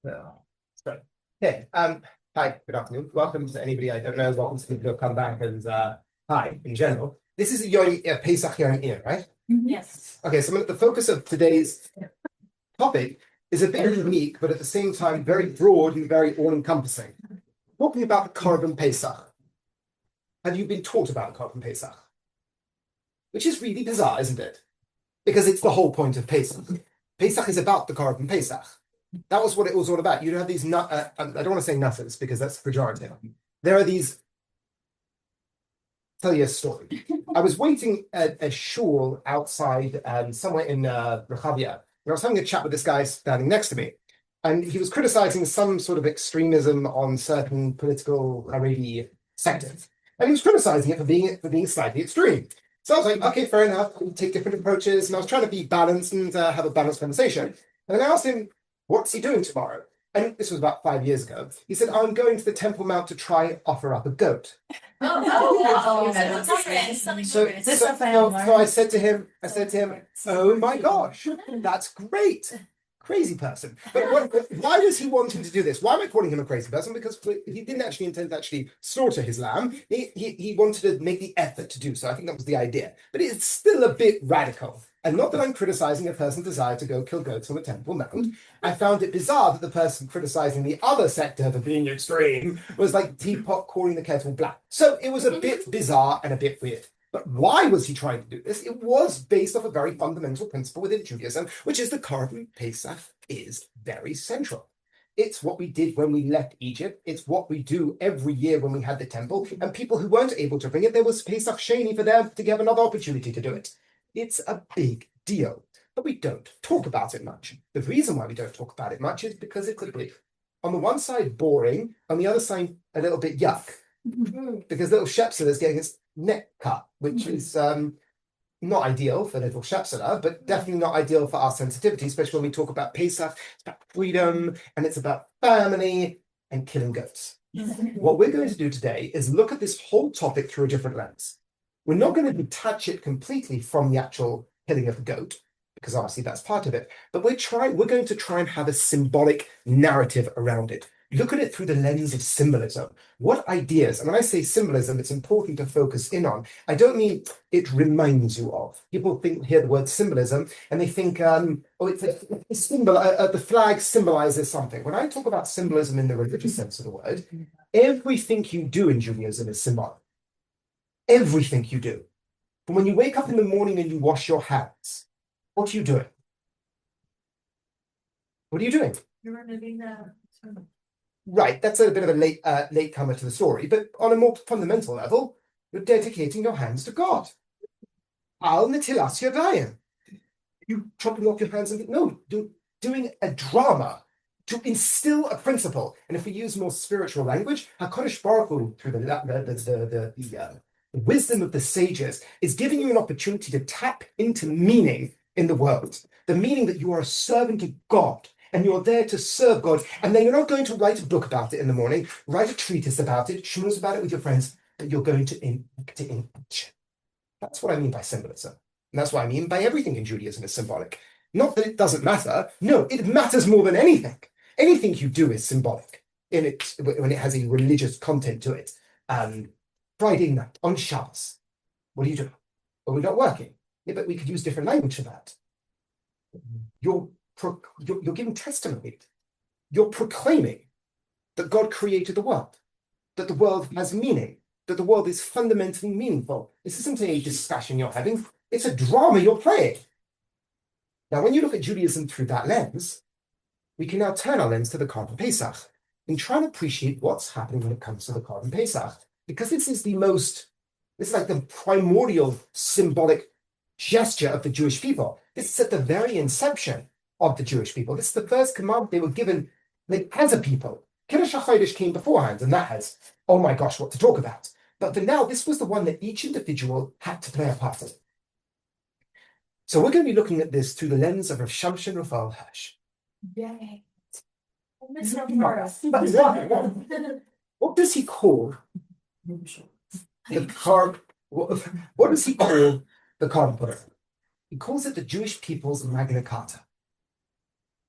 Well, so, okay. Hi, good afternoon. Welcome to anybody I don't know. Welcome to people who have come back and hi in general. This is Pesach Yom Iyun, right? Yes. Okay, so the focus of today's topic is a bit unique, but at the same time very broad and very all-encompassing. Talking about the Korban Pesach. Have you been taught about the Korban Pesach? Which is really bizarre, isn't it? Because it's the whole point of Pesach. Pesach is about the Korban Pesach. That was what it was all about. You have these I don't want to say nutters because that's pejorative. There are these. Tell you a story. I was waiting at a shul outside somewhere in Rehavia. I was having a chat with this guy standing next to me, and he was criticizing some sort of extremism on certain political Haredi sectors, and he was criticizing it for being slightly extreme. So I was like, okay, fair enough. We'll take different approaches, and I was trying to be balanced and have a balanced conversation. And then I asked him, what's he doing tomorrow? And this was about 5 years ago. He said, I'm going to the Temple Mount to try and offer up a goat. So I said to him, oh my gosh, that's great. Crazy person. But why was he wanting to do this? Why am I calling him a crazy person? Because he didn't actually intend to actually slaughter his lamb. He wanted to make the effort to do so. I think that was the idea. But it's still a bit radical. And not that I'm criticizing a person's desire to go kill goats on the Temple Mount. I found it bizarre that the person criticizing the other sector for being extreme was like teapot calling the kettle black. So it was a bit bizarre and a bit weird. But why was he trying to do this? It was based off a very fundamental principle within Judaism, which is the Korban Pesach is very central. It's what we did when we left Egypt. It's what we do every year when we had the temple. And people who weren't able to bring it, there was Pesach Sheni for them to give another opportunity to do it. It's a big deal, but we don't talk about it much. The reason why we don't talk about it much is because it's a bit, on the one side, boring, on the other side, a little bit yuck. Because little Shapell is getting his neck cut, which is not ideal for little Shapell, but definitely not ideal for our sensitivity, especially when we talk about Pesach. It's about freedom, and it's about family and killing goats. What we're going to do today is look at this whole topic through a different lens. We're not going to detach it completely from the actual killing of the goat, because obviously that's part of it, but we're going to try and have a symbolic narrative around it. Look at it through the lens of symbolism. What ideas, and when I say symbolism, it's important to focus in on. I don't mean it reminds you of. People hear the word symbolism and they think, it's a symbol, the flag symbolizes something. When I talk about symbolism in the religious sense of the word, everything you do in Judaism is symbolic. Everything you do. But when you wake up in the morning and you wash your hands, what are you doing? What are you doing? You're removing the... Right, that's a bit of a late comer to the story, but on a more fundamental level, you're dedicating your hands to God. Al netilas yadayim. You chopping off your hands and doing a drama to instill a principle. And if we use more spiritual language, HaKadosh Baruch Hu, through the wisdom of the sages, is giving you an opportunity to tap into meaning in the world. The meaning that you are a servant of God and you're there to serve God. And then you're not going to write a book about it in the morning, write a treatise about it, schmooze about it with your friends, but you're going to enact it in action. That's what I mean by symbolism. And that's what I mean by everything in Judaism is symbolic. Not that it doesn't matter. No, it matters more than anything. Anything you do is symbolic in it when it has a religious content to it. Friday night, on Shabbos, what are you doing? Well, we're not working. Yeah, but we could use different language for that. You're giving testimony. You're proclaiming that God created the world, that the world has meaning, that the world is fundamentally meaningful. This isn't a discussion you're having. It's a drama you're playing. Now, when you look at Judaism through that lens, we can now turn our lens to the Korban Pesach and try and appreciate what's happening when it comes to the Korban Pesach. Because this is like the primordial symbolic gesture of the Jewish people. This is at the very inception of the Jewish people. This is the first commandment they were given as a people. Kiddush HaChodesh came beforehand, and that has, oh my gosh, what to talk about. But for now, this was the one that each individual had to play a part in. So we're going to be looking at this through the lens of Rav Shamshin Raphael Hirsch. Yay. What does he call the Korban? What does he call the Korban? He calls it the Jewish people's Magna Carta.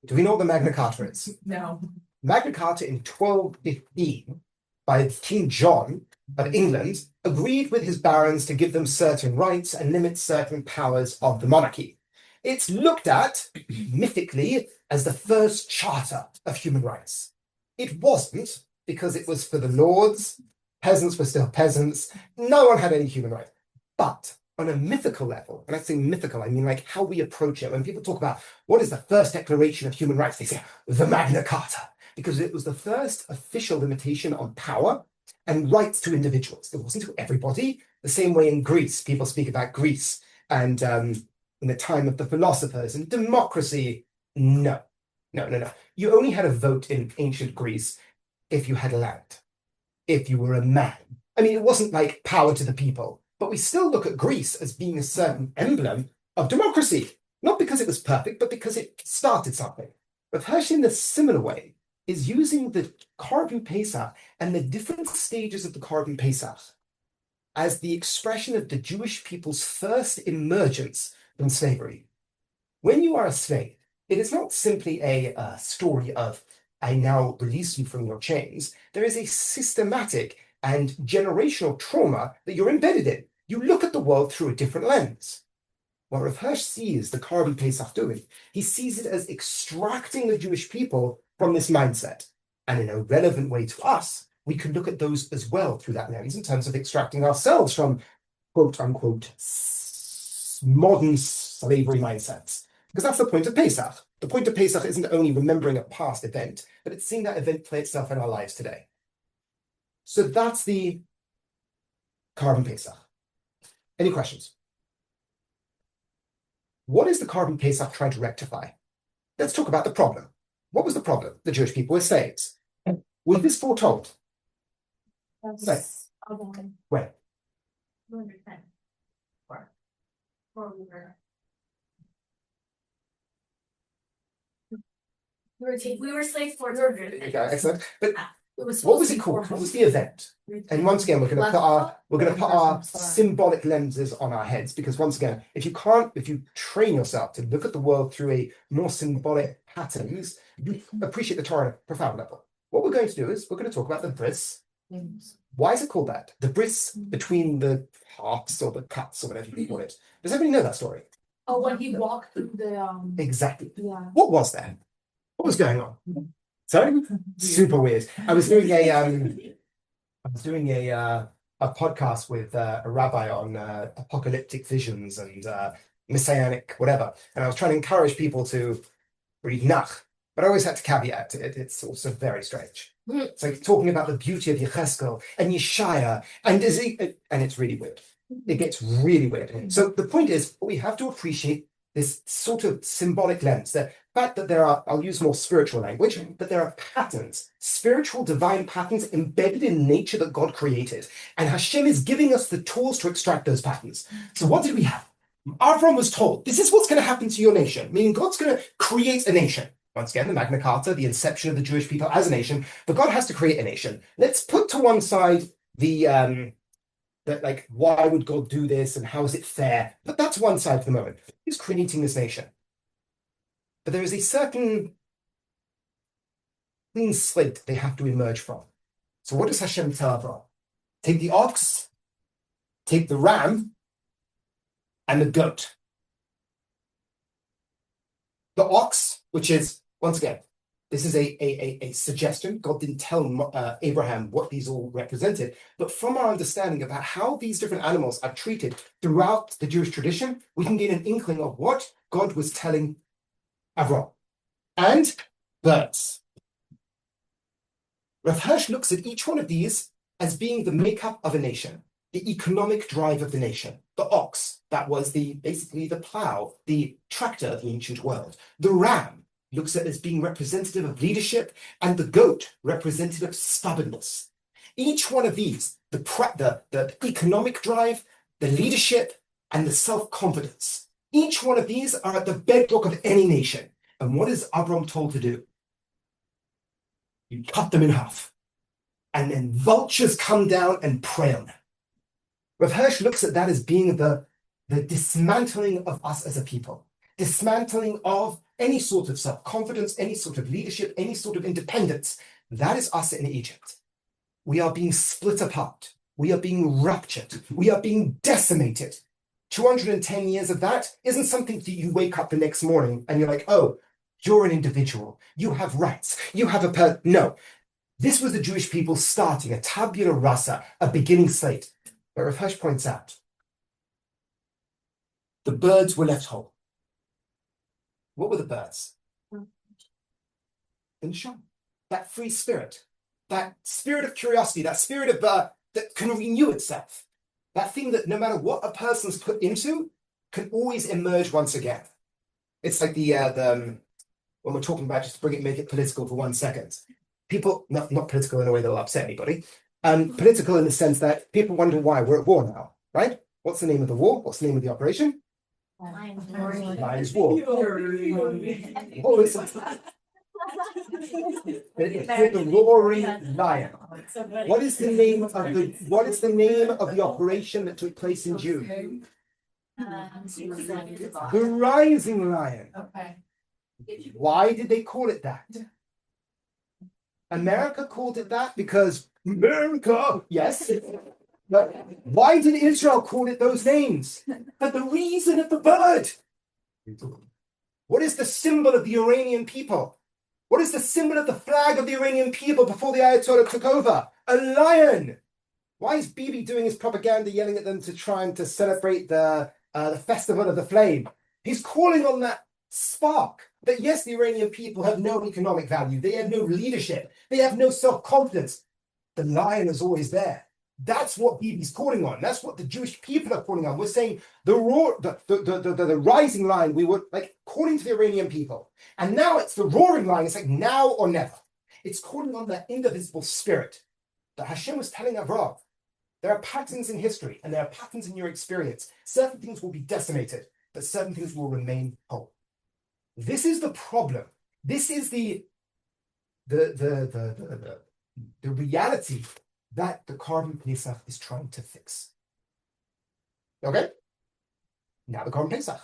Do we know what the Magna Carta is? No. Magna Carta in 1215 by King John of England agreed with his barons to give them certain rights and limit certain powers of the monarchy. It's looked at mythically as the first charter of human rights. It wasn't, because it was for the lords, peasants were still peasants, no one had any human rights. But on a mythical level, and I say mythical, I mean like how we approach it. When people talk about what is the first declaration of human rights, they say the Magna Carta, because it was the first official limitation on power and rights to individuals. It wasn't to everybody. The same way in Greece, people speak about Greece and in the time of the philosophers and democracy. No. You only had a vote in ancient Greece if you had land, if you were a man. I mean, it wasn't like power to the people, but we still look at Greece as being a certain emblem of democracy, not because it was perfect, but because it started something. But Hirsch, in a similar way, is using the Korban Pesach and the different stages of the Korban Pesach as the expression of the Jewish people's first emergence from slavery. When you are a slave, it is not simply a story of, I now release you from your chains. There is a systematic and generational trauma that you're embedded in. You look at the world through a different lens. What Rav Hirsch sees the Korban Pesach doing, he sees it as extracting the Jewish people from this mindset. And in a relevant way to us, we could look at those as well through that lens in terms of extracting ourselves from quote unquote modern slavery mindsets. Because that's the point of Pesach. The point of Pesach isn't only remembering a past event, but it's seeing that event play itself in our lives today. So that's the Korban Pesach. Any questions? What is the Korban Pesach trying to rectify? Let's talk about the problem. What was the problem? The Jewish people were slaves. Was this foretold? That's When? We were slaves for 200. Okay, excellent. But It was what was it supposed to be called? What 400. was the event? And once again, we're going to put our symbolic lenses on our heads, because once again, if you train yourself to look at the world through a more symbolic patterns, you appreciate the Torah on a profound level. What we're going to do is we're going to talk about the bris. Why is it called that? The bris between the hearts or the cuts or whatever you call it. Does everybody know that story? Oh, when he walked through the Exactly. yeah. What was that? What was going on? Sorry? Super weird. I was doing a podcast with a rabbi on apocalyptic visions and messianic whatever, and I was trying to encourage people to read Nach, but I always had to caveat it. It's also very strange. It's like talking about the beauty of Yecheskel and Yeshaya and Ezekiel, and it's really weird. It gets really weird. So the point is, we have to appreciate this sort of symbolic lens, the fact that there are, I'll use more spiritual language, but there are patterns, spiritual divine patterns embedded in nature that God created. And Hashem is giving us the tools to extract those patterns. So what did we have? Avram was told, this is what's going to happen to your nation, meaning God's going to create a nation. Once again, the Magna Carta, the inception of the Jewish people as a nation, but God has to create a nation. Let's put to one side the that like, why would God do this and how is it fair? But that's one side for the moment. He's creating this nation. But there is a certain clean slate they have to emerge from. So what does Hashem tell Abraham? Take the ox, take the ram, and the goat. The ox, which is, once again, this is a suggestion. God didn't tell Abraham what these all represented, but from our understanding about how these different animals are treated throughout the Jewish tradition, we can get an inkling of what God was telling Avram. And birds. Rav Hirsch looks at each one of these as being the makeup of a nation, the economic drive of the nation. The ox, that was basically the plow, the tractor of the ancient world. The ram looks at as being representative of leadership, and the goat representative of stubbornness. Each one of these, the economic drive, the leadership, and the self-confidence, each one of these are at the bedrock of any nation. And what is Abram told to do? You cut them in half, and then vultures come down and prey on them. Rav Hirsch looks at that as being the dismantling of us as a people, dismantling of any sort of self-confidence, any sort of leadership, any sort of independence. That is us in Egypt. We are being split apart. We are being ruptured. We are being decimated. 210 years of that isn't something that you wake up the next morning and you're like, oh, you're an individual. You have rights. You have no. This was the Jewish people starting a tabula rasa, a beginning slate. But Rav Hirsch points out, the birds were left whole. What were the birds? In Sham. That free spirit, that spirit of curiosity, that spirit of that can renew itself. That thing that no matter what a person's put into, can always emerge once again. It's like the when we're talking about, just to make it political for 1 second. People, not political in a way that will upset anybody, political in the sense that people wonder why we're at war now, right? What's the name of the war? What's the name of the operation? Lions War. What is it? It's called the Roaring Lion. What is the name of the operation that took place in June? The Rising Lion. Okay. Why did they call it that? America called it that because America, yes. But why did Israel call it those names? For the reason of the bird. What is the symbol of the Iranian people? What is the symbol of the flag of the Iranian people before the Ayatollah took over? A lion. Why is Bibi doing his propaganda, yelling at them to try and to celebrate the festival of the flame? He's calling on that spark. That yes, the Iranian people have no economic value. They have no leadership. They have no self-confidence. The lion is always there. That's what Bibi's calling on. That's what the Jewish people are calling on. We're saying the rising lion, we were like calling to the Iranian people. And now it's the roaring lion. It's like now or never. It's calling on that indivisible spirit that Hashem was telling Avraham. There are patterns in history and there are patterns in your experience. Certain things will be decimated, but certain things will remain whole. This is the problem. This is the reality that the Korban Pesach is trying to fix. Okay? Now the Korban Pesach.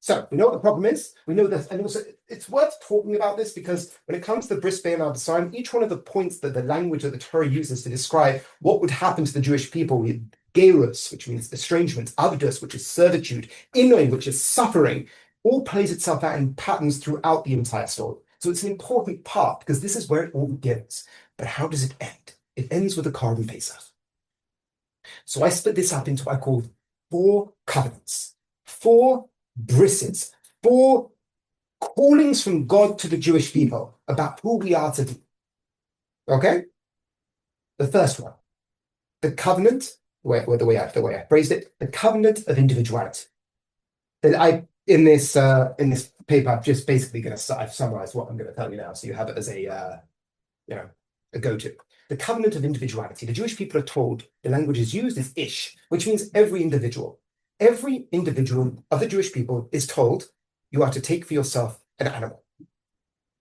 So we know what the problem is. We know this, and also it's worth talking about this because when it comes to Bris Bein Al B'Sarim, each one of the points that the language that the Torah uses to describe what would happen to the Jewish people with Gerus, which means estrangement, Abdus, which is servitude, Inoi, which is suffering, all plays itself out in patterns throughout the entire story. So it's an important part because this is where it all begins. But how does it end? It ends with the Korban Pesach. So I split this up into what I call 4 covenants, 4 brises, 4 callings from God to the Jewish people about who we are to be. Okay? The first one, the covenant, the way I phrased it, the covenant of individuality. That in this paper, I'm just basically going to I've summarized what I'm going to tell you now, so you have it as a go-to. The covenant of individuality. The Jewish people are told the language is used is ish, which means every individual. Every individual of the Jewish people is told you are to take for yourself an animal.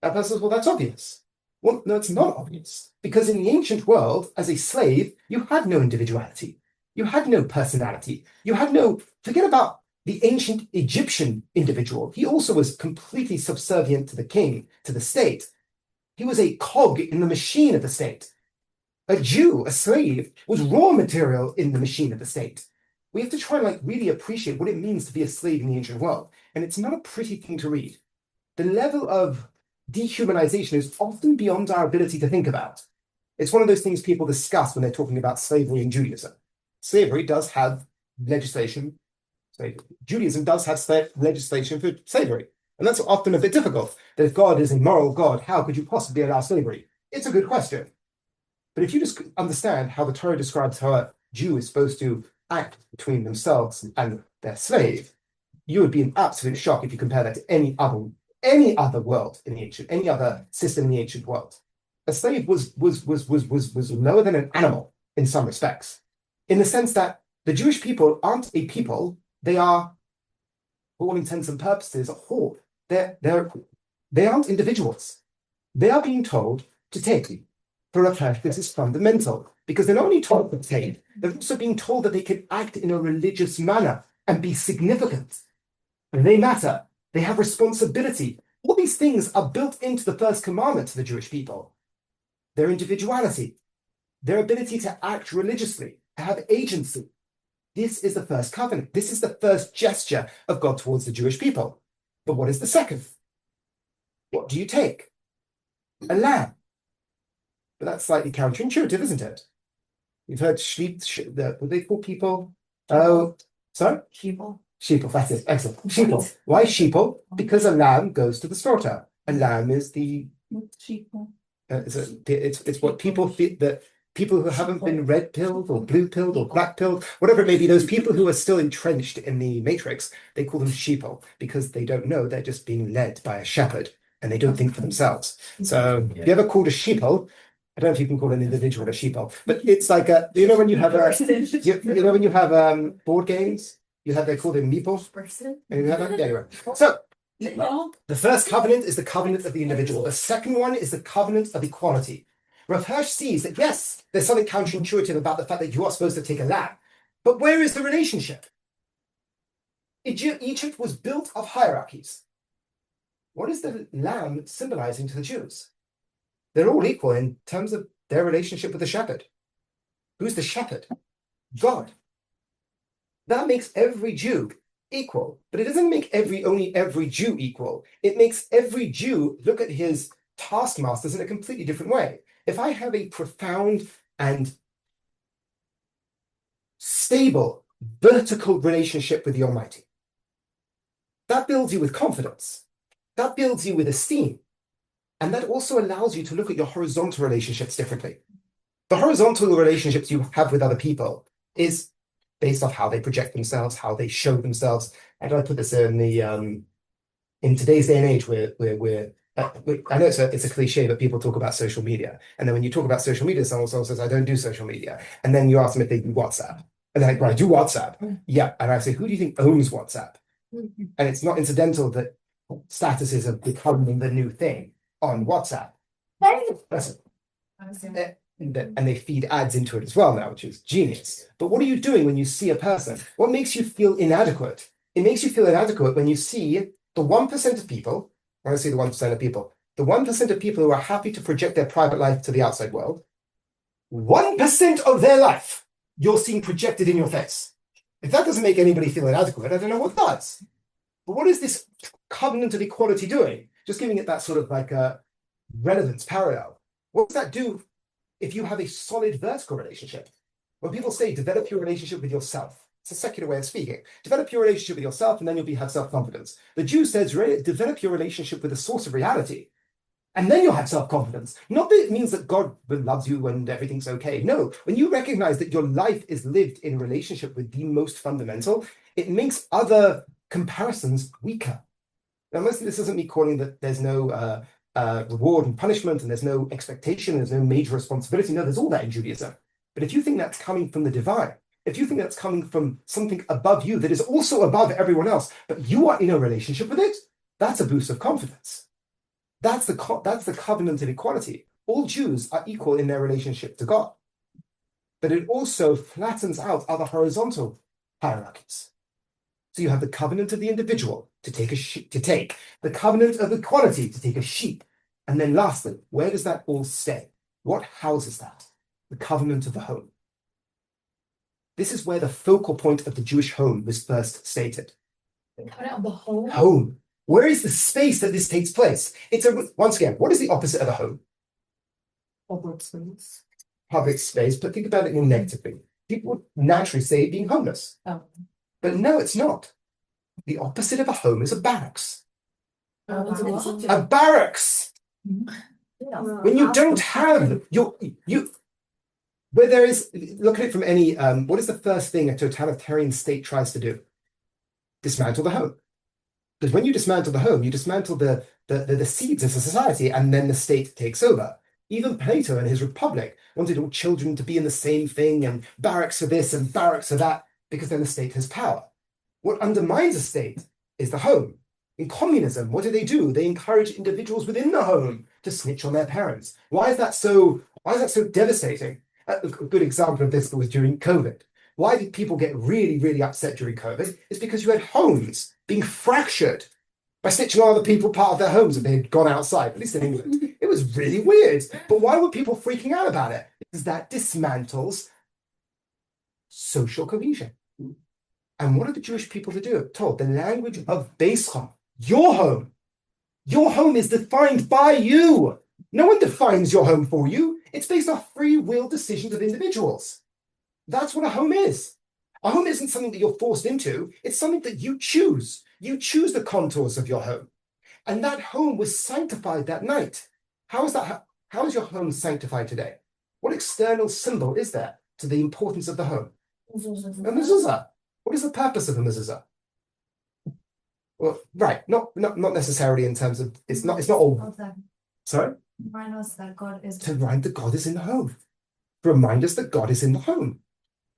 That person says, well, that's obvious. Well, no, it's not obvious. Because in the ancient world, as a slave, you had no individuality. You had no personality. You had no, forget about the ancient Egyptian individual. He also was completely subservient to the king, to the state. He was a cog in the machine of the state. A Jew, a slave, was raw material in the machine of the state. We have to try and really appreciate what it means to be a slave in the ancient world. And it's not a pretty thing to read. The level of dehumanization is often beyond our ability to think about. It's one of those things people discuss when they're talking about slavery in Judaism. Slavery does have legislation. Judaism does have legislation for slavery. And that's often a bit difficult. That if God is a moral God, how could you possibly allow slavery? It's a good question. But if you just understand how the Torah describes how a Jew is supposed to act between themselves and their slave, you would be in absolute shock if you compare that to any other world in the ancient, any other system in the ancient world. A slave was lower than an animal in some respects, in the sense that the Jewish people aren't a people; they are, for all intents and purposes, a horde. They aren't individuals. They are being told to take. For a fact, this is fundamental because they're not only told to take, they're also being told that they can act in a religious manner and be significant. They matter. They have responsibility. All these things are built into the first commandment to the Jewish people. Their individuality, their ability to act religiously, to have agency. This is the first covenant. This is the first gesture of God towards the Jewish people. But what is the second? What do you take? A lamb. But that's slightly counterintuitive, isn't it? You've heard what they call people? Oh, sorry? Sheeple. Sheeple, that's it. Excellent. Sheeple. Why sheeple? Because a lamb goes to the slaughter. A lamb is the Sheeple. it's what people feel, that people who haven't been red pilled or blue pilled or black pilled, whatever it may be, those people who are still entrenched in the matrix, they call them sheeple because they don't know, they're just being led by a shepherd and they don't think for themselves. So if you ever called a sheeple, I don't know if you can call an individual a sheeple, but it's like you know when you have you know when you have board games, they're called a meeple. And you have that? Yeah, anyway. So the first covenant is the covenant of the individual. The second one is the covenant of equality. Rav Hirsch sees that, yes, there's something counterintuitive about the fact that you are supposed to take a lamb. But where is the relationship? Egypt was built of hierarchies. What is the lamb symbolizing to the Jews? They're all equal in terms of their relationship with the shepherd. Who's the shepherd? God. That makes every Jew equal, but it doesn't make only every Jew equal. It makes every Jew look at his taskmasters in a completely different way. If I have a profound and stable vertical relationship with the Almighty, that builds you with confidence. That builds you with esteem. And that also allows you to look at your horizontal relationships differently. The horizontal relationships you have with other people is based off how they project themselves, how they show themselves. And I put this in the in today's day and age where I know it's a cliche, but people talk about social media. And then when you talk about social media, someone says, I don't do social media. And then you ask them if they do WhatsApp. And they're like, well, I do WhatsApp. Yeah. And I say, who do you think owns WhatsApp? And it's not incidental that statuses have become the new thing on WhatsApp. That's it. And they feed ads into it as well now, which is genius. But what are you doing when you see a person? What makes you feel inadequate? It makes you feel inadequate when you see the 1% of people, when I say the 1% of people, the 1% of people who are happy to project their private life to the outside world, 1% of their life you're seeing projected in your face. If that doesn't make anybody feel inadequate, I don't know what does. But what is this covenant of equality doing? Just giving it that sort of like a relevance parallel. What does that do if you have a solid vertical relationship? When people say develop your relationship with yourself, it's a secular way of speaking. Develop your relationship with yourself and then you'll have self-confidence. The Jew says develop your relationship with the source of reality and then you'll have self-confidence. Not that it means that God loves you and everything's okay. No, when you recognize that your life is lived in relationship with the most fundamental, it makes other comparisons weaker. Now, mostly this isn't me calling that there's no reward and punishment and there's no expectation, there's no major responsibility. No, there's all that in Judaism. But if you think that's coming from the divine, if you think that's coming from something above you that is also above everyone else, but you are in a relationship with it, that's a boost of confidence. That's the covenant of equality. All Jews are equal in their relationship to God. But it also flattens out other horizontal hierarchies. So you have the covenant of the individual to take the covenant of equality to take a sheep. And then lastly, where does that all stay? What houses that? The covenant of the home. This is where the focal point of the Jewish home was first stated. The covenant of the home? Home. Where is the space that this takes place? Once again, what is the opposite of a home? Public space. Public space, but think about it negatively. People would naturally say being homeless. Oh. But no, it's not. The opposite of a home is a barracks. A barracks. When you don't have where there is, look at it from any, what is the first thing a totalitarian state tries to do? Dismantle the home. Because when you dismantle the home, you dismantle the seeds of society, and then the state takes over. Even Plato in his Republic wanted all children to be in the same thing, and barracks for this and barracks for that, because then the state has power. What undermines a state is the home. In communism, what do? They encourage individuals within the home to snitch on their parents. Why is that so devastating? A good example of this was during COVID. Why did people get really, really upset during COVID? It's because you had homes being fractured by snitching on other people part of their homes if they had gone outside, at least in England. It was really weird. But why were people freaking out about it? Because that dismantles social cohesion. And what are the Jewish people to do? Told the language of Beischa, your home. Your home is defined by you. No one defines your home for you. It's based on free will decisions of individuals. That's what a home is. A home isn't something that you're forced into. It's something that you choose. You choose the contours of your home. And that home was sanctified that night. How is that? How is your home sanctified today? What external symbol is there to the importance of the home? A mezuzah. What is the purpose of a mezuzah? Well, right, not necessarily in terms of it's not all. Sorry? Remind us that God is To remind that God is in the home. Remind us that God is in the home.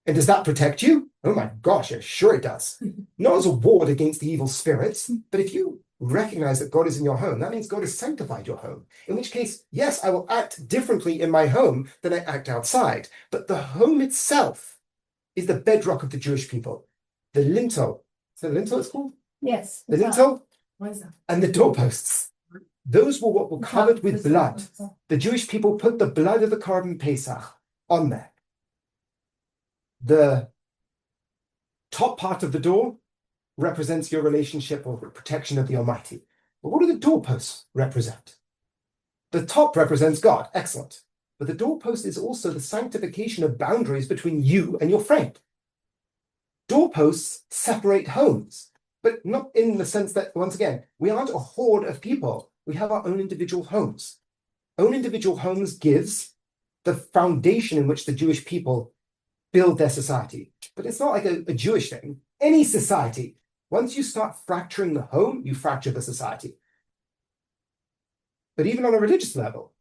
And does that protect you? Oh my gosh, yeah, sure it does. Not as a ward against the evil spirits, but if you recognize that God is in your home, that means God has sanctified your home. In which case, yes, I will act differently in my home than I act outside. But the home itself is the bedrock of the Jewish people. The lintel. Is that the lintel it's called? Yes. The lintel What is that? and the doorposts. Those were what were covered with blood. The Jewish people put the blood of the Korban Pesach on there. The top part of the door represents your relationship or protection of the Almighty. But what do the doorposts represent? The top represents God. Excellent. But the doorpost is also the sanctification of boundaries between you and your friend. Doorposts separate homes, but not in the sense that, once again, we aren't a horde of people. We have our own individual homes. Own individual homes gives the foundation in which the Jewish people build their society. But it's not like a Jewish thing. Any society, once you start fracturing the home, you fracture the society. But even on a religious level,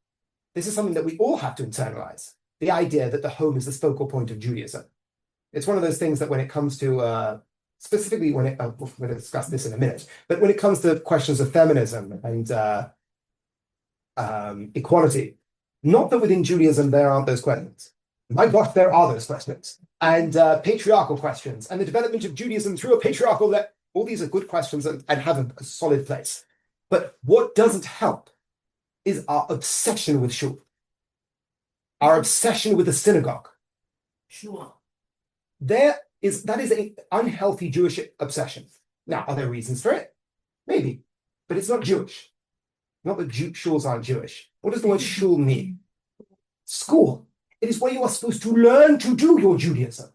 this is something that we all have to internalize. The idea that the home is the focal point of Judaism. It's one of those things that when it comes to, specifically when we're going to discuss this in a minute, but when it comes to questions of feminism and equality, not that within Judaism there aren't those questions. My gosh, there are those questions. And patriarchal questions and the development of Judaism through a patriarchal, all these are good questions and have a solid place. But what doesn't help is our obsession with shul, our obsession with the synagogue. Sure. That is an unhealthy Jewish obsession. Now, are there reasons for it? Maybe, but it's not Jewish. Not that shuls aren't Jewish. What does the word shul mean? School. It is where you are supposed to learn to do your Judaism.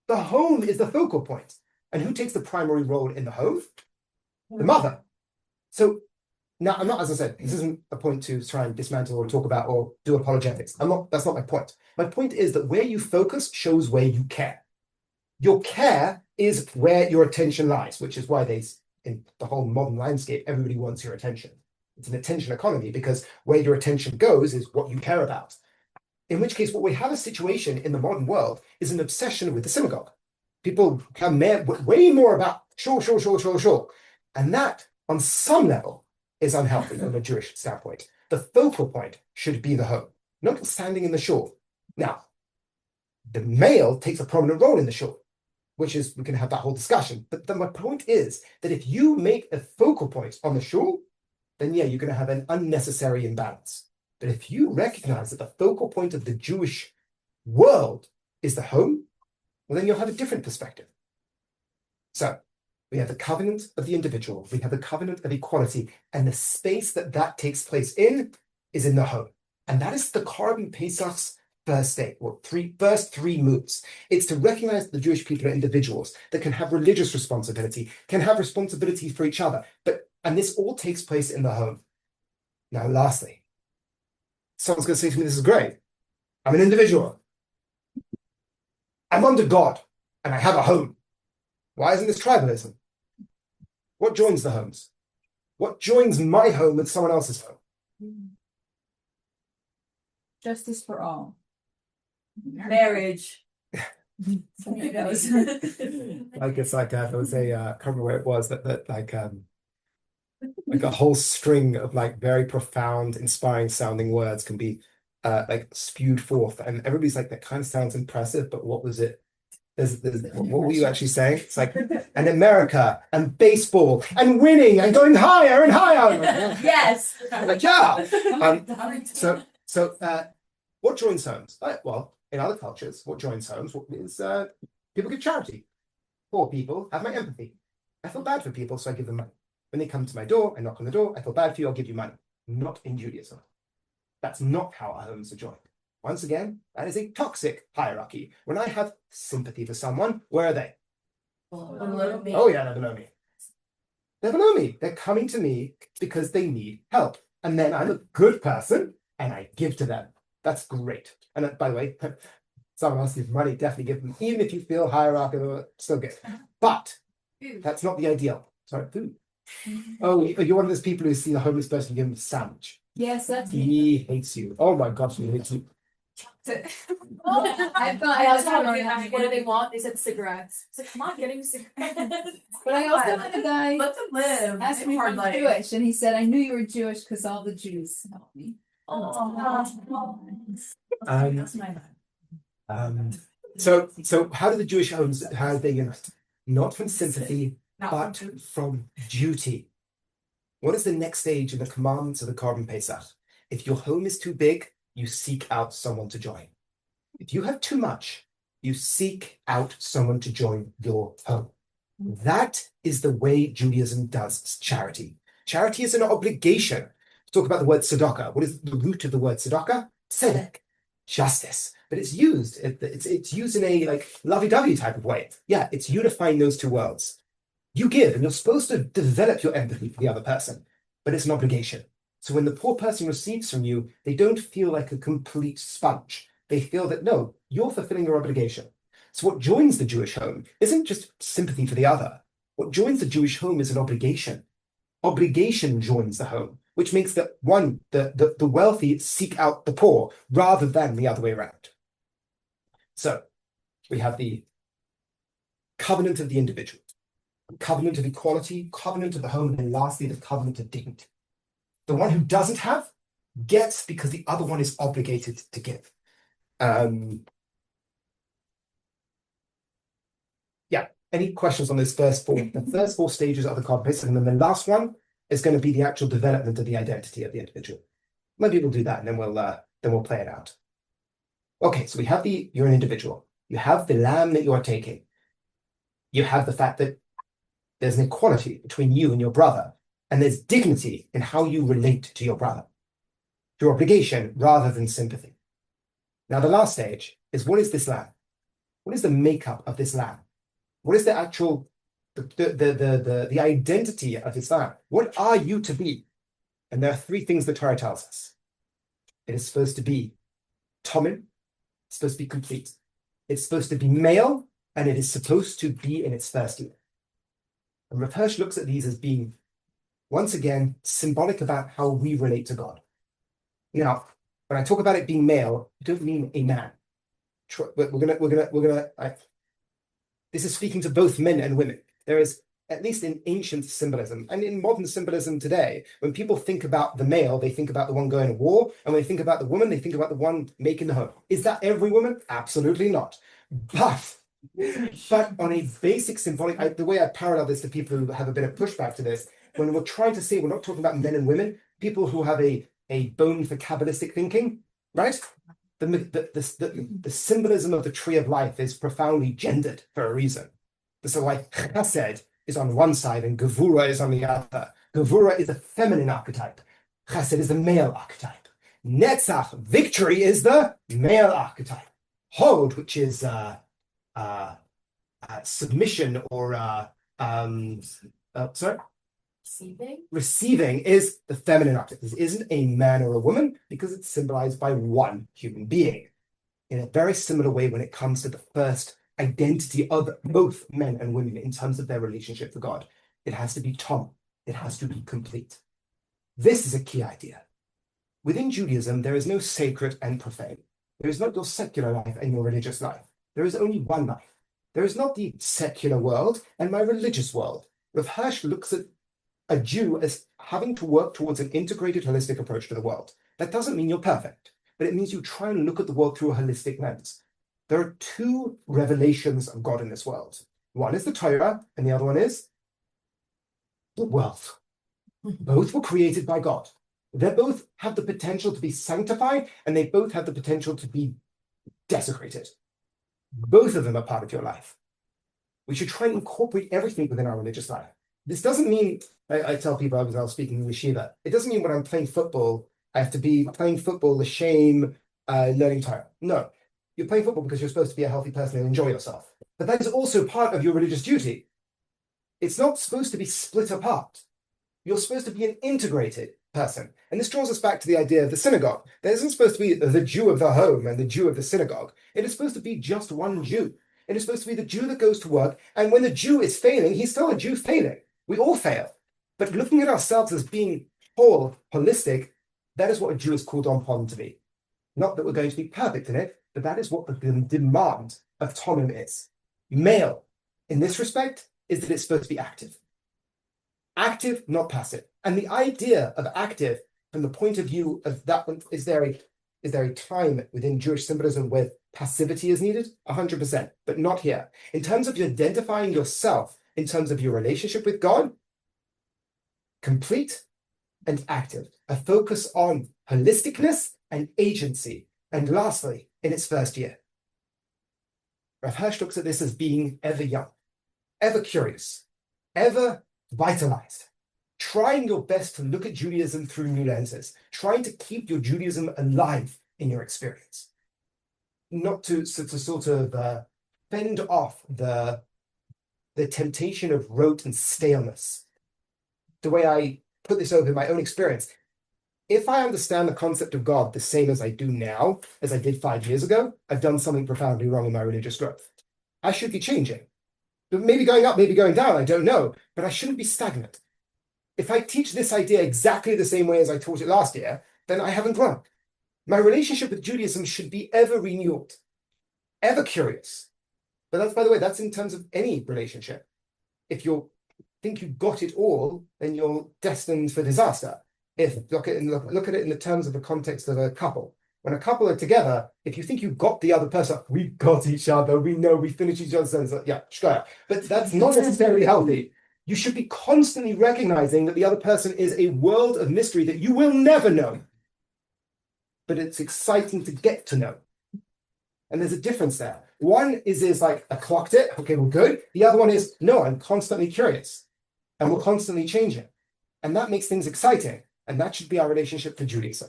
The home is the focal point. And who takes the primary role in the home? The mother. So now, I'm not, as I said, this isn't a point to try and dismantle or talk about or do apologetics. That's not my point. My point is that where you focus shows where you care. Your care is where your attention lies, which is why in the whole modern landscape, everybody wants your attention. It's an attention economy because where your attention goes is what you care about. In which case, what we have a situation in the modern world is an obsession with the synagogue. People care way more about shul. And that, on some level, is unhealthy from a Jewish standpoint. The focal point should be the home, not standing in the shul. Now, the male takes a prominent role in the shul, which is, we can have that whole discussion. But my point is that if you make a focal point on the shul, then yeah, you're going to have an unnecessary imbalance. But if you recognize that the focal point of the Jewish world is the home, well, then you'll have a different perspective. So we have the covenant of the individual, we have the covenant of equality, and the space that takes place in is in the home. And that is the Korban Pesach's first day, or first three moves. It's to recognize the Jewish people are individuals that can have religious responsibility, can have responsibility for each other, and this all takes place in the home. Now, lastly, someone's going to say to me, this is great. I'm an individual. I'm under God, and I have a home. Why isn't this tribalism? What joins the homes? What joins my home with someone else's home? Justice for all. Marriage. Something else. Like it's like there was a I can't remember where it was that like a whole string of like very profound, inspiring sounding words can be like spewed forth, and everybody's like, that kind of sounds impressive, but what was it what were you actually saying? It's like, and America, and baseball, and winning, and going higher and higher. Yes. Like, yeah. What joins homes? Well, in other cultures, what joins homes is people give charity. Poor people have my empathy. I feel bad for people, so I give them money. When they come to my door, I knock on the door, I feel bad for you, I'll give you money. Not in Judaism. That's not how our homes are joined. Once again, that is a toxic hierarchy. When I have sympathy for someone, where are they? Below me. Oh yeah, they're below me. They're below me. They're coming to me because they need help. And then I'm a good person and I give to them. That's great. And by the way, someone else gives money, definitely give them, even if you feel hierarchical, still good. But that's not the ideal. Sorry, food. Oh, you're one of those people who see the homeless person give him a sandwich. Yes, that's me. He hates you. Oh my gosh, he hates you. I also have What do they want? They said cigarettes. It's like, come on, getting cigarettes. But I also had a guy Let them live. asked me if Hard I'm life. Jewish, and he said, I knew you were Jewish because all the Jews helped me. That's my So how do the Jewish homes, how do they unite? Not from sympathy, but from duty. What is the next stage in the commandments of the Korban Pesach? If your home is too big, you seek out someone to join. If you have too much, you seek out someone to join your home. That is the way Judaism does charity. Charity is an obligation. Talk about the word tzedakah. What is the root of the word tzedakah? Tzedek, justice. But it's used. It's used in a like lovey-dovey type of way. Yeah, it's unifying those two worlds. You give, and you're supposed to develop your empathy for the other person, but it's an obligation. So when the poor person receives from you, they don't feel like a complete sponge. They feel that, no, you're fulfilling your obligation. So what joins the Jewish home isn't just sympathy for the other. What joins the Jewish home is an obligation. Obligation joins the home, which makes the wealthy seek out the poor rather than the other way around. So we have the covenant of the individual, covenant of equality, covenant of the home, and then lastly, the covenant of dignity. The one who doesn't have gets because the other one is obligated to give. Yeah, any questions on those first four? The first four stages of the Korban Pesach, and then the last one is going to be the actual development of the identity of the individual. Maybe we'll do that, and then we'll play it out. Okay, so we have you're an individual. You have the lamb that you are taking. You have the fact that there's an equality between you and your brother, and there's dignity in how you relate to your brother, your obligation rather than sympathy. Now, the last stage is, what is this lamb? What is the makeup of this lamb? What is the actual, the identity of this lamb? What are you to be? And there are three things the Torah tells us. It is supposed to be Tomin, it's supposed to be complete. It's supposed to be male, and it is supposed to be in its first year. And Rav Hirsch looks at these as being, once again, symbolic about how we relate to God. Now, when I talk about it being male, I don't mean a man. This is speaking to both men and women. There is, at least in ancient symbolism and in modern symbolism today, when people think about the male, they think about the one going to war, and when they think about the woman, they think about the one making the home. Is that every woman? Absolutely not. But on a basic symbolic, the way I parallel this to people who have a bit of pushback to this, when we're trying to say we're not talking about men and women, people who have a bone for Kabbalistic thinking, right? The symbolism of the tree of life is profoundly gendered for a reason. This is why Chesed is on one side and Gevura is on the other. Gevura is a feminine archetype. Chesed is the male archetype. Netzach, victory, is the male archetype. Hod, which is submission or receiving is the feminine archetype. This isn't a man or a woman because it's symbolized by one human being. In a very similar way when it comes to the first identity of both men and women in terms of their relationship to God, it has to be Tom. It has to be complete. This is a key idea. Within Judaism, there is no sacred and profane. There is not your secular life and your religious life. There is only one life. There is not the secular world and my religious world. Rav Hirsch looks at a Jew as having to work towards an integrated, holistic approach to the world. That doesn't mean you're perfect, but it means you try and look at the world through a holistic lens. There are two revelations of God in this world. One is the Torah, and the other one is the world. Both were created by God. They both have the potential to be sanctified, and they both have the potential to be desecrated. Both of them are part of your life. We should try and incorporate everything within our religious life. This doesn't mean, I tell people, I was speaking in yeshiva, it doesn't mean when I'm playing football, I have to be playing football, the shame, learning Torah. No, you're playing football because you're supposed to be a healthy person and enjoy yourself. But that is also part of your religious duty. It's not supposed to be split apart. You're supposed to be an integrated person. And this draws us back to the idea of the synagogue. There isn't supposed to be the Jew of the home and the Jew of the synagogue. It is supposed to be just one Jew. It is supposed to be the Jew that goes to work. And when the Jew is failing, he's still a Jew failing. We all fail. But looking at ourselves as being whole, holistic, that is what a Jew is called upon to be. Not that we're going to be perfect in it, but that is what the demand of Tomim is. Male, in this respect, is that it's supposed to be active. Active, not passive. And the idea of active, from the point of view of that one, is there a time within Jewish symbolism where passivity is needed? 100%, but not here. In terms of identifying yourself, in terms of your relationship with God, complete and active. A focus on holisticness and agency. And lastly, in its first year, Rav Hirsch looks at this as being ever young, ever curious, ever vitalized, trying your best to look at Judaism through new lenses, trying to keep your Judaism alive in your experience, not to sort of fend off the temptation of rote and staleness. The way I put this over in my own experience, if I understand the concept of God the same as I do now, as I did 5 years ago, I've done something profoundly wrong in my religious growth. I should be changing. Maybe going up, maybe going down, I don't know, but I shouldn't be stagnant. If I teach this idea exactly the same way as I taught it last year, then I haven't grown. My relationship with Judaism should be ever renewed, ever curious. But that's, by the way, that's in terms of any relationship. If you think you got it all, then you're destined for disaster. If look at it in the terms of the context of a couple. When a couple are together, if you think you got the other person, we got each other, we know we finish each other's sentences, yeah, shkaya. But that's not necessarily healthy. You should be constantly recognizing that the other person is a world of mystery that you will never know. But it's exciting to get to know. And there's a difference there. One is like, I clocked it, okay, we're good. The other one is, no, I'm constantly curious. And we're constantly changing. And that makes things exciting. And that should be our relationship to Judaism.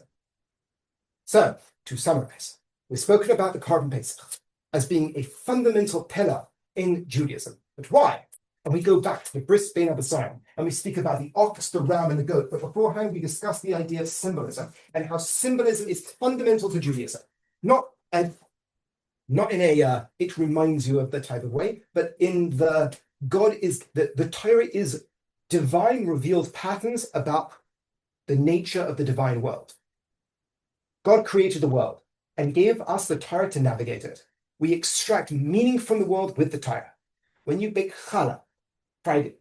So, to summarize, we've spoken about the Korban Pesach as being a fundamental pillar in Judaism. But why? And we go back to the Bris Bein Abbasim, and we speak about the ox, the ram, and the goat. But beforehand, we discuss the idea of symbolism and how symbolism is fundamental to Judaism. Not in a it reminds you of the type of way, but in the Torah is divine revealed patterns about the nature of the divine world. God created the world and gave us the Torah to navigate it. We extract meaning from the world with the Torah. When you bake challah, when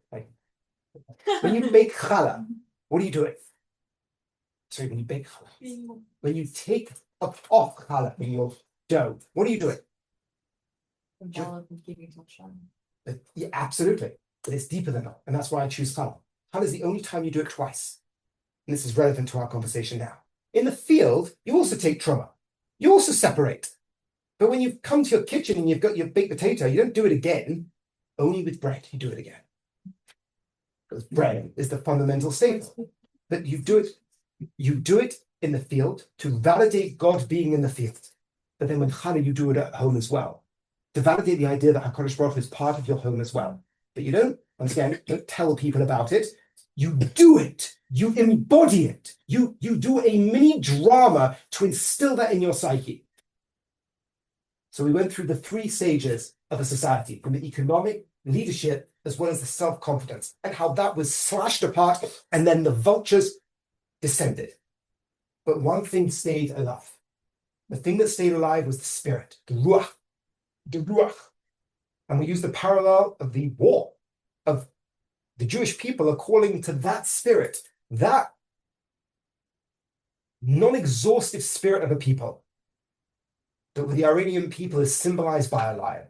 you bake challah, what are you doing? Sorry, when you bake challah. When you take off challah in your dough, what are you doing? Yeah, absolutely. But it's deeper than that. And that's why I choose challah. Challah is the only time you do it twice. And this is relevant to our conversation now. In the field, you also take truma. You also separate. But when you come to your kitchen and you've got your baked potato, you don't do it again. Only with bread, you do it again. Because bread is the fundamental staple. But you do it in the field to validate God being in the field. But then when Challah, you do it at home as well. To validate the idea that HaKadosh Baruch Hu is part of your home as well. But you don't, once again, don't tell people about it. You do it. You embody it. You do a mini drama to instill that in your psyche. So we went through the 3 stages of a society, from the economic, leadership, as well as the self-confidence, and how that was slashed apart, and then the vultures descended. But one thing stayed alive. The thing that stayed alive was the spirit, the ruach. The ruach. And we use the parallel of the war, of the Jewish people are calling to that spirit, that non-exhaustive spirit of a people. that with the Iranian people is symbolized by a lion.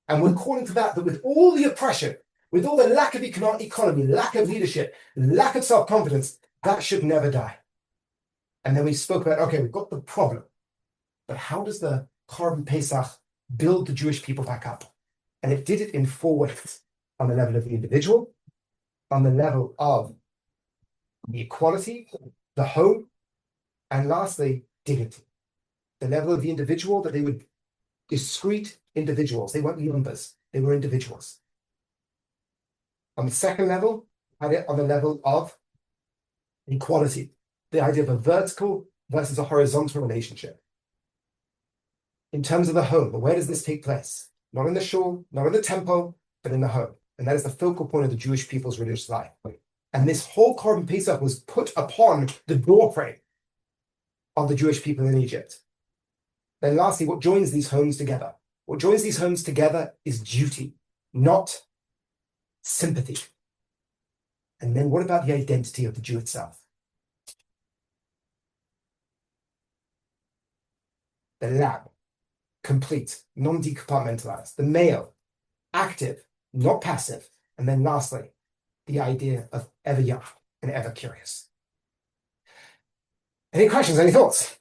And we're calling to that with all the oppression, with all the lack of economy, lack of leadership, lack of self-confidence, that should never die. And then we spoke about, okay, we've got the problem, but how does the Korban Pesach build the Jewish people back up? And it did it in 4 ways: on the level of the individual, on the level of the equality, the home, and lastly, dignity. The level of the individual, that they were discrete individuals. They weren't numbers, they were individuals. On the second level, had it on the level of equality, the idea of a vertical versus a horizontal relationship. In terms of the home, where does this take place? Not in the shul, not in the temple, but in the home. And that is the focal point of the Jewish people's religious life. And this whole Korban Pesach was put upon the doorframe of the Jewish people in Egypt. Then lastly, what joins these homes together? What joins these homes together is duty, not sympathy. And then what about the identity of the Jew itself? The lamb, complete, non-decompartmentalized. The male, active, not passive. And then lastly, the idea of ever young and ever curious. Any questions, any thoughts?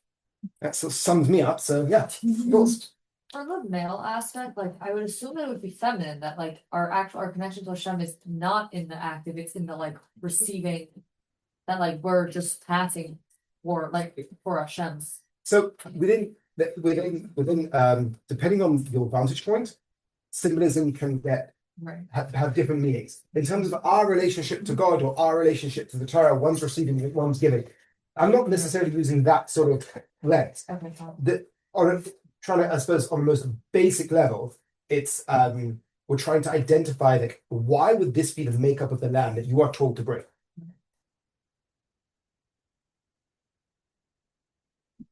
That sort of sums me up, so yeah, thoughts? On the male aspect, like I would assume that it would be feminine, that like our connection to Hashem is not in the active, it's in the like receiving, that like we're just passing for Hashem's. So within depending on your vantage point, symbolism can have different meanings. In terms of our relationship to God or our relationship to the Torah, one's receiving, one's giving. I'm not necessarily using that sort of lens. Okay, Trying to, I suppose, on the most basic level, it's we're trying to identify that why would this be the makeup of the lamb that you are told to bring?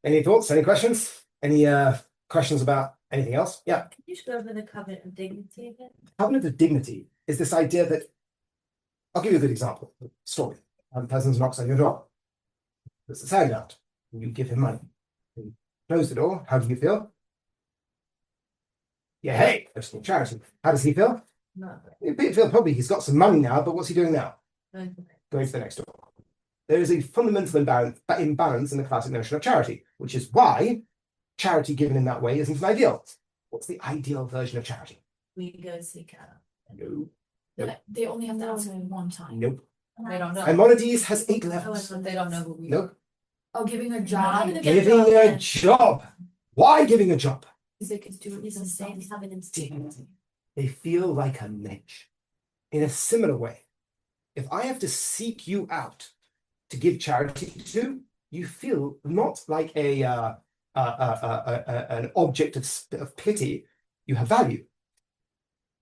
Any thoughts? Any questions? Any questions about anything else? Yeah. Can you just go over the covenant of dignity again? Covenant of dignity is this idea that, I'll give you a good example. Story. A person knocks on your door. There's a sign out. You give him money. You close the door. How do you feel? Yeah, hey, that's for charity. How does he feel? No. He feels probably he's got some money now, but what's he doing now? Going to the next door. There is a fundamental imbalance in the classic notion of charity, which is why charity given in that way isn't an ideal. What's the ideal version of charity? We go seek out. No. They only have to ask me one time. Nope. They don't know. Maimonides has 8 levels. They don't know who we are. Nope. Oh, giving a job. Giving a job. Why giving a job? Because they could do it the same covenant. Dignity. They feel like a mensch. In a similar way, if I have to seek you out to give charity to, you feel not like an object of pity. You have value.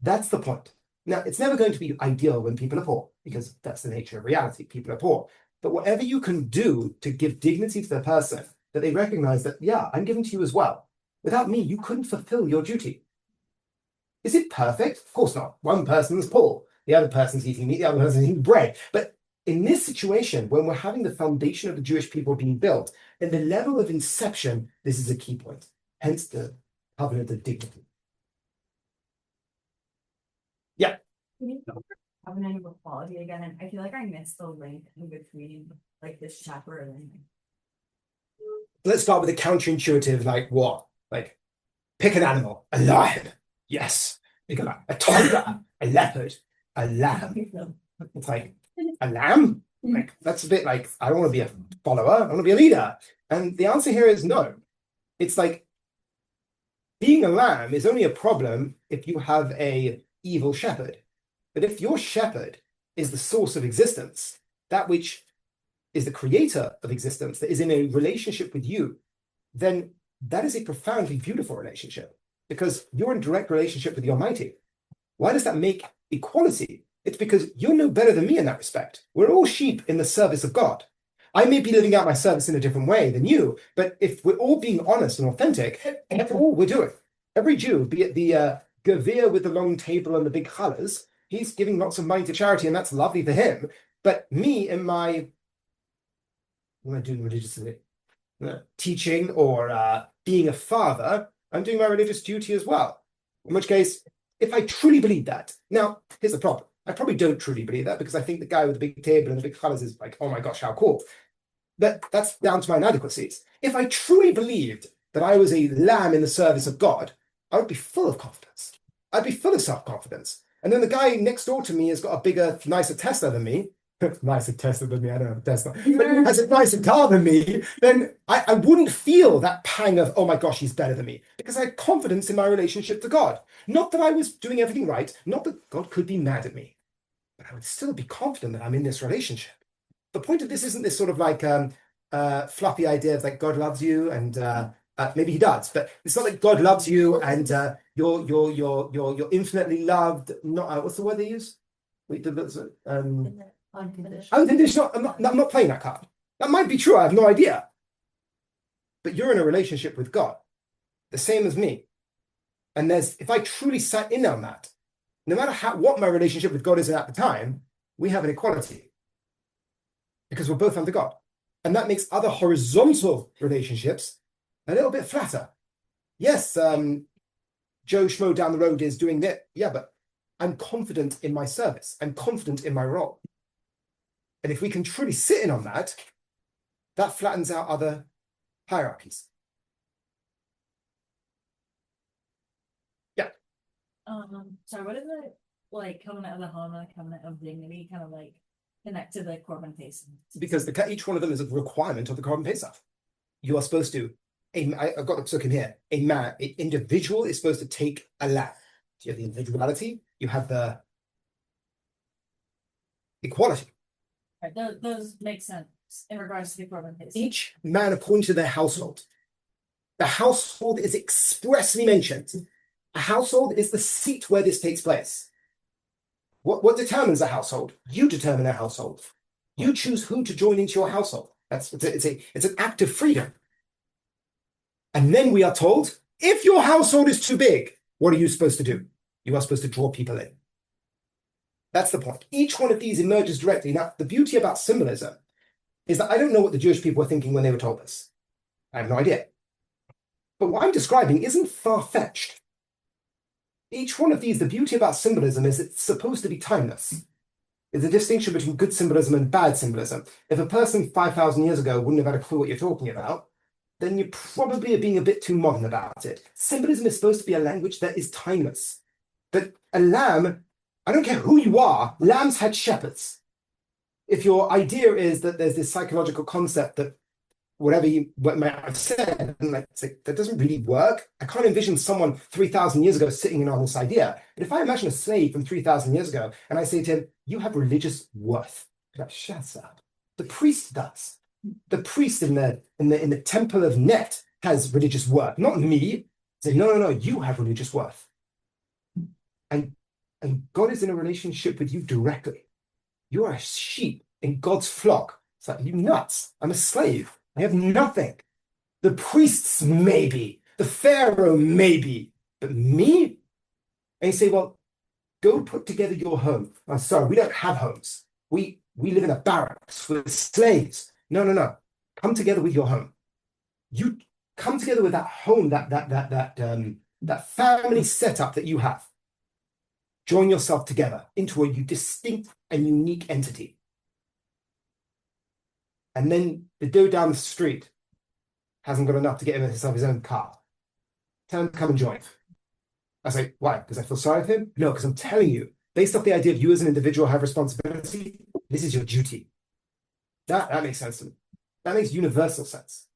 That's the point. Now, it's never going to be ideal when people are poor, because that's the nature of reality. People are poor. But whatever you can do to give dignity to the person, that they recognize that, yeah, I'm giving to you as well. Without me, you couldn't fulfill your duty. Is it perfect? Of course not. One person's poor. The other person's eating meat. The other person's eating bread. But in this situation, when we're having the foundation of the Jewish people being built, in the level of inception, this is a key point. Hence the covenant of dignity. Yeah. Covenant of equality again, and I feel like I missed the link in between like this chapter and Let's start with the counterintuitive, like what? Like, pick an animal. A lion. Yes. Pick a tiger. A leopard. A lamb. It's like, a lamb? Like, that's a bit like, I don't want to be a follower. I want to be a leader. And the answer here is no. It's like, being a lamb is only a problem if you have a evil shepherd. But if your shepherd is the source of existence, that which is the creator of existence, that is in a relationship with you, then that is a profoundly beautiful relationship, because you're in direct relationship with the Almighty. Why does that make equality? It's because you're no better than me in that respect. We're all sheep in the service of God. I may be living out my service in a different way than you, but if we're all being honest and authentic, that's all we're doing. Every Jew, be it the Gavir with the long table and the big challahs, he's giving lots of money to charity, and that's lovely for him. But me in my, what am I doing religiously? Teaching or being a father, I'm doing my religious duty as well. In which case, if I truly believe that, now here's the problem. I probably don't truly believe that because I think the guy with the big table and the big colors is like, oh my gosh, how cool. But that's down to my inadequacies. If I truly believed that I was a lamb in the service of God, I would be full of confidence. I'd be full of self-confidence. And then the guy next door to me has got a bigger, nicer Tesla than me. Nicer Tesla than me, I don't have a Tesla. But has a nicer car than me, then I wouldn't feel that pang of, oh my gosh, he's better than me. Because I had confidence in my relationship to God. Not that I was doing everything right, not that God could be mad at me, but I would still be confident that I'm in this relationship. The point of this isn't this sort of like fluffy idea of like God loves you and maybe he does, but it's not like God loves you and you're infinitely loved. Not what's the word they use? Unconditional. I'm not playing that card. That might be true. I have no idea. But you're in a relationship with God, the same as me. And if I truly sat in on that, no matter what my relationship with God is at the time, we have an equality because we're both under God. And that makes other horizontal relationships a little bit flatter. Yes, Joe Schmo down the road is doing that. Yeah, but I'm confident in my service. I'm confident in my role. And if we can truly sit in on that, that flattens out other hierarchies. Yeah. So what is it like covenant of the home and the covenant of dignity kind of like connect to the Korban Pesach? Because each one of them is a requirement of the Korban Pesach. You are supposed to, I've got the psukim here, an individual is supposed to take a lamb. So you have the individuality, you have the equality. Right, those make sense in regards to the Korban Pesach. Each man according to their household. The household is expressly mentioned. A household is the seat where this takes place. What determines a household? You determine a household. You choose who to join into your household. It's an act of freedom. And then we are told, if your household is too big, what are you supposed to do? You are supposed to draw people in. That's the point. Each one of these emerges directly. Now, the beauty about symbolism is that I don't know what the Jewish people were thinking when they were told this. I have no idea. But what I'm describing isn't far-fetched. Each one of these, the beauty about symbolism is it's supposed to be timeless. There's a distinction between good symbolism and bad symbolism. If a person 5,000 years ago wouldn't have had a clue what you're talking about, then you probably are being a bit too modern about it. Symbolism is supposed to be a language that is timeless. But a lamb, I don't care who you are, lambs had shepherds. If your idea is that there's this psychological concept that whatever you might have said, like, that doesn't really work. I can't envision someone 3,000 years ago sitting in on this idea. But if I imagine a slave from 3,000 years ago, and I say to him, you have religious worth. Like, shut up. The priest does. The priest in the temple of Net has religious worth, not me. Say, no, you have religious worth. And God is in a relationship with you directly. You are a sheep in God's flock. It's like, you nuts. I'm a slave. I have nothing. The priests, maybe. The Pharaoh, maybe. But me? And you say, well, go put together your home. I'm sorry, we don't have homes. We live in a barracks with slaves. No. Come together with your home. You come together with that home, that family setup that you have. Join yourself together into a distinct and unique entity. And then the dude down the street hasn't got enough to get himself his own car. Tell him to come and join. I say, why? Because I feel sorry for him? No, because I'm telling you, based off the idea of you as an individual have responsibility, this is your duty. That makes sense to me. That makes universal sense.